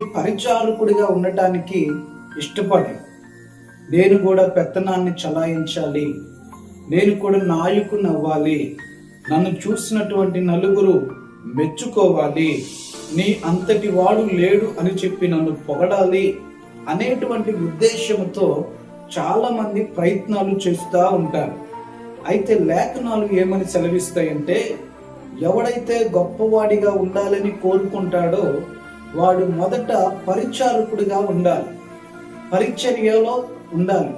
పరిచారకుడిగా ఉండటానికి ఇష్టపడి నేను కూడా పెత్తనాన్ని చలాయించాలి, నేను కూడా నాయకుని అవ్వాలి, నన్ను చూసినటువంటి నలుగురు మెచ్చుకోవాలి, నీ అంతటి వాడు లేడు అని చెప్పి నన్ను పొగడాలి అనేటువంటి ఉద్దేశంతో చాలా మంది ప్రయత్నాలు చేస్తూ ఉంటారు. అయితే లేఖనాలు ఏమని సెలవిస్తాయంటే, ఎవడైతే గొప్పవాడిగా ఉండాలని కోరుకుంటాడో వాడు మొదట పరిచారకుడిగా ఉండాలి, పరిచర్యలో ఉండాలి,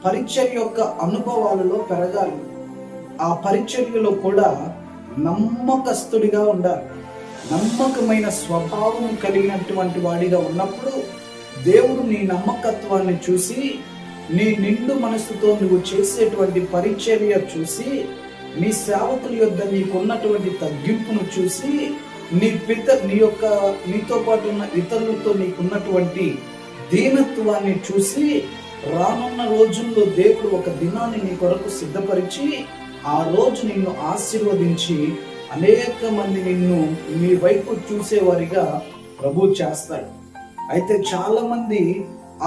పరిచర్య యొక్క అనుభవాలలో పెరగాలి, ఆ పరిచర్యలో కూడా నమ్మకస్తుడిగా ఉండాలి. నమ్మకమైన స్వభావం కలిగినటువంటి వాడిగా ఉన్నప్పుడు దేవుడు నీ నమ్మకత్వాన్ని చూసి, నీ నిండు మనసుతో నువ్వు చేసేటువంటి పరిచర్య చూసి, నీ సేవకుల యొద్ద నీకున్నటువంటి తగ్గింపును చూసి, నీతో పాటు ఉన్న ఇతరులతో నీకున్నటువంటి దీనత్వాన్ని చూసి, రానున్న రోజుల్లో దేవుడు ఒక దినాన్ని నీ కొరకు సిద్ధపరిచి ఆ రోజు నిన్ను ఆశీర్వదించి అనేక మంది నిన్ను మీ వైపు చూసేవారిగా ప్రభు చేస్తాడు. అయితే చాలా మంది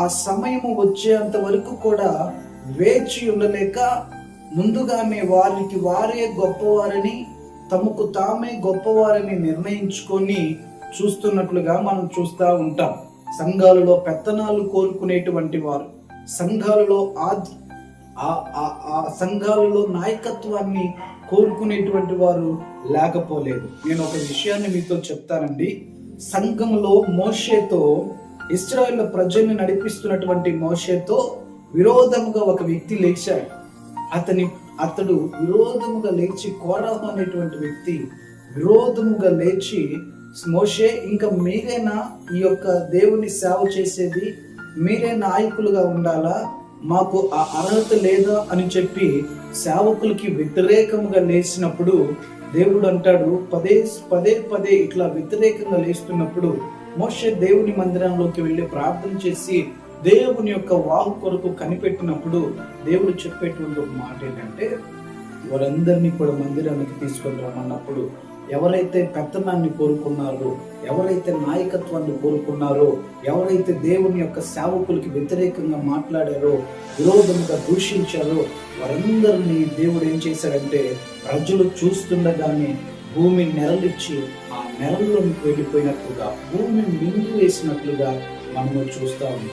ఆ సమయము వచ్చేంత వరకు కూడా వేచి ఉండలేక ముందుగానే వారికి వారే గొప్పవారని, తమకు తామే గొప్పవారని నిర్ణయించుకొని చూస్తున్నట్లుగా మనం చూస్తూ ఉంటాం. సంఘాలలో పెత్తనాలు కోరుకునేటువంటి వారు, సంఘాలలో నాయకత్వాన్ని కోరుకునేటువంటి వారు లేకపోలేదు. నేను ఒక విషయాన్ని మీతో చెప్తానండి. సంఘంలో మోషేతో, ఇశ్రాయేలు ప్రజల్ని నడిపిస్తున్నటువంటి మోషేతో విరోధముగా ఒక వ్యక్తి లేచాడు. అతడు విరోధముగా లేచి, కోరహు అనేటువంటి వ్యక్తి విరోధముగా లేచి, మోషే, ఇంకా మీరేనా ఈ యొక్క దేవుని సేవ చేసేది, మీరే నాయకులుగా ఉండాలా, మాకు ఆ అర్హత లేదా అని చెప్పి సేవకులకి వ్యతిరేకంగా లేచినప్పుడు దేవుడు అంటాడు, పదే పదే ఇట్లా వ్యతిరేకంగా లేస్తున్నప్పుడు మోషే దేవుని మందిరంలోకి వెళ్ళి ప్రార్థన చేసి దేవుని యొక్క వాగు కొరకు కనిపెట్టినప్పుడు దేవుడు చెప్పేటువంటి ఒక మాట ఏంటంటే, వారందరినీ కూడా మందిరానికి తీసుకొని రమ్మన్నప్పుడు ఎవరైతే పెత్తనాన్ని కోరుకున్నారో, ఎవరైతే నాయకత్వాన్ని కోరుకున్నారో, ఎవరైతే దేవుని యొక్క సేవకులకి వ్యతిరేకంగా మాట్లాడారో, విరోధంగా దూషించారో, వారందరినీ దేవుడు ఏం చేశాడంటే, ప్రజలు చూస్తుండగానే భూమి నెరలిచ్చి ఆ నెరల్లోనికి వెళ్ళిపోయినట్లుగా, భూమి మింగు వేసినట్లుగా మనము చూస్తాము.